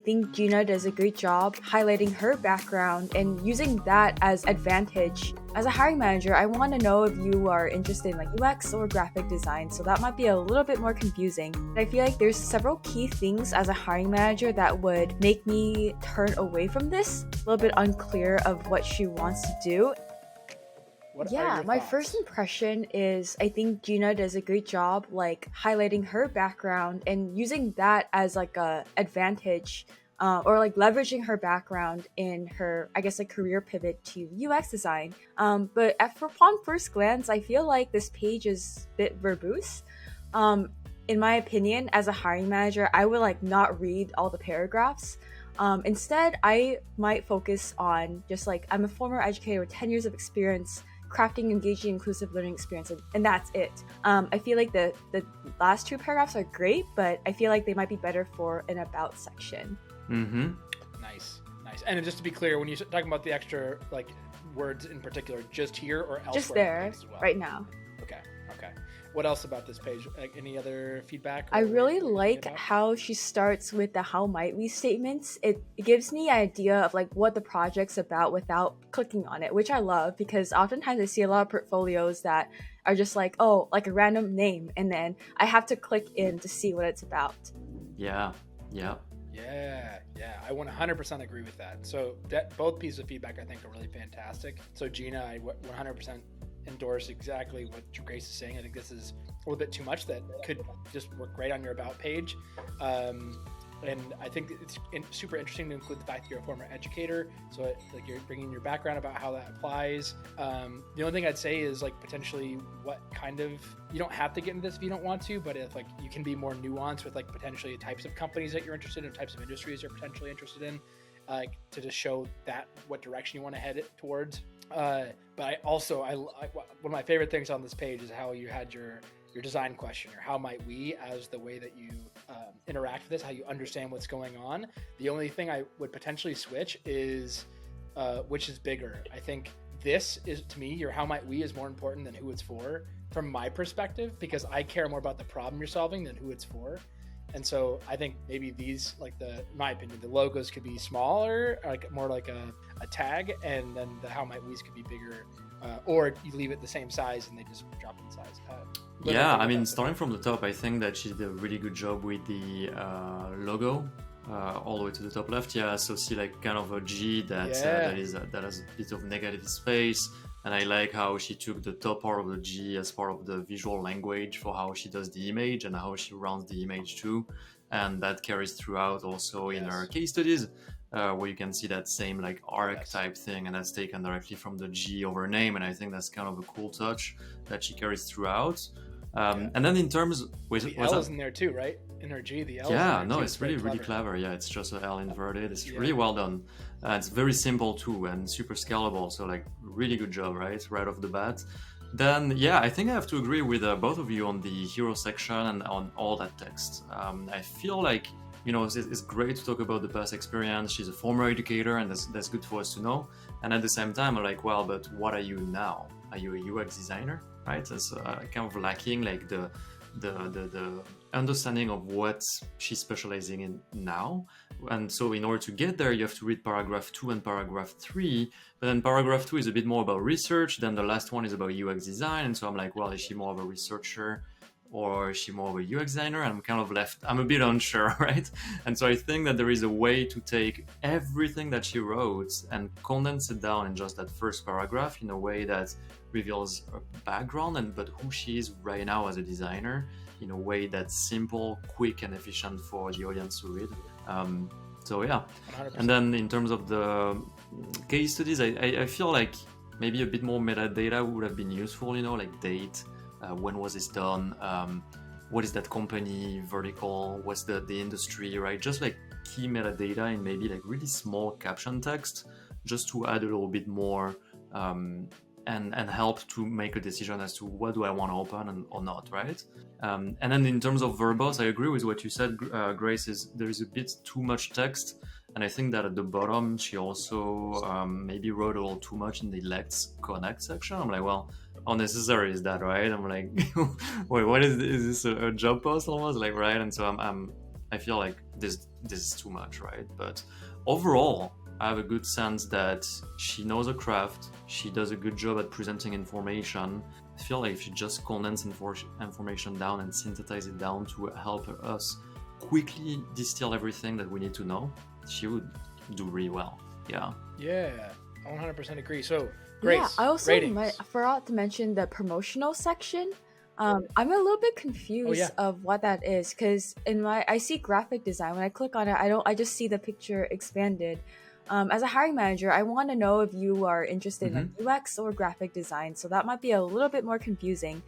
think Gina does a great job highlighting her background and using that as advantage. As a hiring manager, I want to know if you are interested in like UX or graphic design, so that might be a little bit more confusing. But I feel like there's several key things as a hiring manager that would make me turn away from this. A little bit unclear of what she wants to do. What are Yeah, your my thoughts? first impression is I think Gina does a great job like highlighting her background and using that as like a advantage, or like leveraging her background in her, I guess, like career pivot to UX design. But upon first glance, I feel like this page is a bit verbose. Um, in my opinion, as a hiring manager, I would like not read all the paragraphs. Instead, I might focus on just like I'm a former educator with 10 years of experience crafting engaging inclusive learning experience, and that's it. I feel like the last two paragraphs are great, but I feel like they might be better for an about section. Mm-hmm. Nice. And just to be clear, when you're talking about the extra like words in particular, just here or elsewhere? Just there, on the page as well? right now. Okay. What else about this page? Like, any other feedback? I really what you're like thinking about? how she starts with the how might we statements. It gives me an idea of like what the project's about without clicking on it, which I love because oftentimes I see a lot of portfolios that are just like, oh, like a random name, and then I have to click in to see what it's about. Yeah. Yeah, I 100% agree with that. So both pieces of feedback I think are really fantastic. So Gina, I 100% endorse exactly what Grace is saying. I think this is a little bit too much that could just work great on your about page. And I think it's super interesting to include the fact that you're a former educator. So like you're bringing your background about how that applies. The only thing I'd say is like potentially what kind of, you don't have to get into this if you don't want to, but if like you can be more nuanced with like potentially types of companies that you're interested in, types of industries you're potentially interested in, to just show that what direction you want to head it towards. But I also, one of my favorite things on this page is how you had your design question, or how might we, as the way that you interact with this, how you understand what's going on. The only thing I would potentially switch is which is bigger. I think this is, to me, your how might we is more important than who it's for from my perspective, because I care more about the problem you're solving than who it's for. And so I think maybe these, like in my opinion, the logos could be smaller, like more like a tag, and then the how might we's could be bigger, or you leave it the same size and they just drop in size. Yeah, I mean, starting from the top, I think that she did a really good job with the logo, all the way to the top left. Yeah, so see like kind of a G that that has a bit of negative space. And I like how she took the top part of the G as part of the visual language for how she does the image and how she runs the image too. And that carries throughout also in her case studies, where you can see that same like arc type thing, and that's taken directly from the G over name. And I think that's kind of a cool touch that she carries throughout. And then in terms with the L is in there too, right? In her G, the L. Yeah, no, it's really clever. Yeah, it's just an L inverted. It's really well done. It's very simple too, and super scalable. So like, really good job, right off the bat. Then yeah, I think I have to agree with both of you on the hero section and on all that text. I feel like, you know, it's great to talk about the past experience. She's a former educator, and that's good for us to know. And at the same time, I'm like, well, but what are you now? Are you a UX designer? Right? That's kind of lacking like the understanding of what she's specializing in now. And so in order to get there, you have to read paragraph 2 and paragraph 3. But then paragraph 2 is a bit more about research. Then the last one is about UX design. And so I'm like, well, is she more of a researcher or is she more of a UX designer? And I'm kind of left, I'm a bit unsure, right? And so I think that there is a way to take everything that she wrote and condense it down in just that first paragraph in a way that reveals her background but who she is right now as a designer in a way that's simple, quick, and efficient for the audience to read. So yeah. 100%. And then in terms of the case studies, I feel like maybe a bit more metadata would have been useful, you know, like date, when was this done, what is that company, vertical, what's the industry, right? Just like key metadata in maybe like really small caption text, just to add a little bit more and help to make a decision as to what do I want to open or not, right? And then in terms of verbose, I agree with what you said, Grace, is there is a bit too much text. And I think that at the bottom, she also maybe wrote a little too much in the Let's Connect section. I'm like, well, how necessary is that, right? I'm like, wait, what is this? Is this a job post almost? Like, right? And so I'm I feel like this is too much, right? But overall, I have a good sense that she knows her craft. She does a good job at presenting information. I feel like if you just condense information down and synthesize it down to help us quickly distill everything that we need to know, she would do really well. Yeah. Yeah, I 100% agree. So, Grace, Yeah, I also ratings. forgot to mention the promotional section. I'm a little bit confused of what that is because I see graphic design. When I click on it, I just see the picture expanded. As a hiring manager, I want to know if you are interested in UX or graphic design. So that might be a little bit more confusing.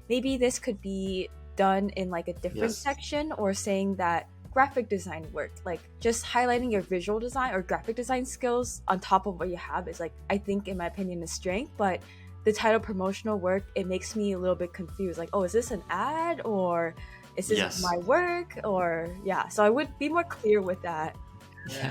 Maybe this could be done in like a different section, or saying that graphic design work, like just highlighting your visual design or graphic design skills on top of what you have is like, I think in my opinion, a strength. But the title promotional work, it makes me a little bit confused. Like, oh, is this an ad, or is this my work? Or so I would be more clear with that. Yeah.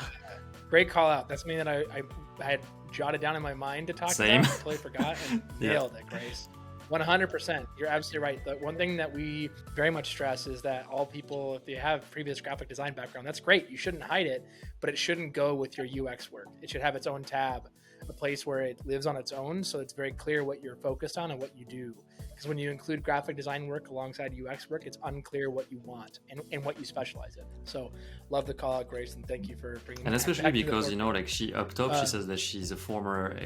Great call out. That's something that I had jotted down in my mind to talk about. I totally forgot and nailed it, Grace. 100%. You're absolutely right. The one thing that we very much stress is that all people, if they have previous graphic design background, that's great. You shouldn't hide it, but it shouldn't go with your UX work. It should have its own tab, a place where it lives on its own, so it's very clear what you're focused on and what you do. Because when you include graphic design work alongside UX work, it's unclear what you want and what you specialize in. So love the call out, Grace, and thank you for bringing. And especially because, you know, like she up top, she says that she's a former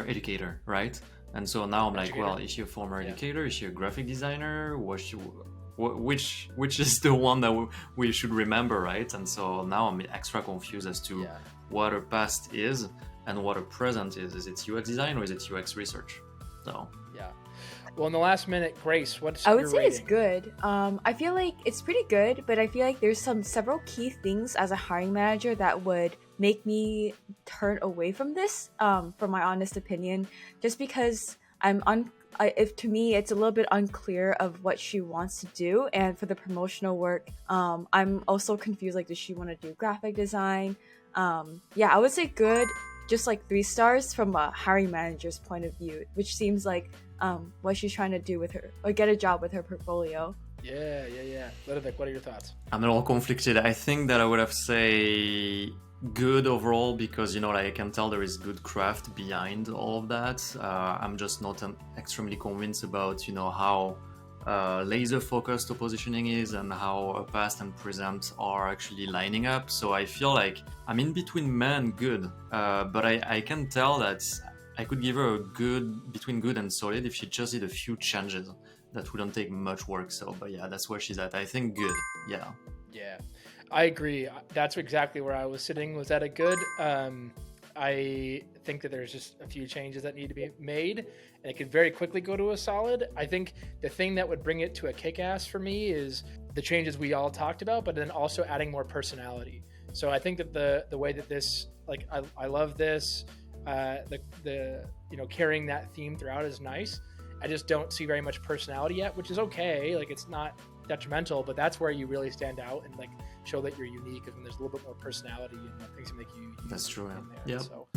educator, right? And so now I'm like, well, is she a former educator? Is she a graphic designer? Which is the one that we should remember, right? And so now I'm extra confused as to what her past is and what her present is. Is it UX design or is it UX research? So well, in the last minute, Grace, what's I would your say rating? It's good. I feel like it's pretty good, but I feel like there's several key things as a hiring manager that would make me turn away from this, from my honest opinion, just because if to me it's a little bit unclear of what she wants to do. And for the promotional work, I'm also confused, like, does she want to do graphic design? I would say good, just like 3 stars from a hiring manager's point of view, which seems like what she's trying to do with her, or get a job with her portfolio. Yeah. Ludovic, what are your thoughts? I'm a little conflicted. I think that I would have say good overall, because, you know, like, I can tell there is good craft behind all of that. I'm just not extremely convinced about, you know, how laser focused the positioning is and how past and present are actually lining up. So I feel like I'm in between meh and good, but I can tell that I could give her a good, between good and solid, if she just did a few changes that wouldn't take much work. So, but yeah, that's where she's at. I think good. Yeah, I agree. That's exactly where I was sitting, was at a good. I think that there's just a few changes that need to be made, and it could very quickly go to a solid. I think the thing that would bring it to a kick-ass for me is the changes we all talked about, but then also adding more personality. So I think that the way that this, like, I love this, the you know, carrying that theme throughout is nice. I just don't see very much personality yet, which is okay. Like, it's not detrimental, but that's where you really stand out and like show that you're unique, and there's a little bit more personality and things that make you unique. That's true. Yeah. So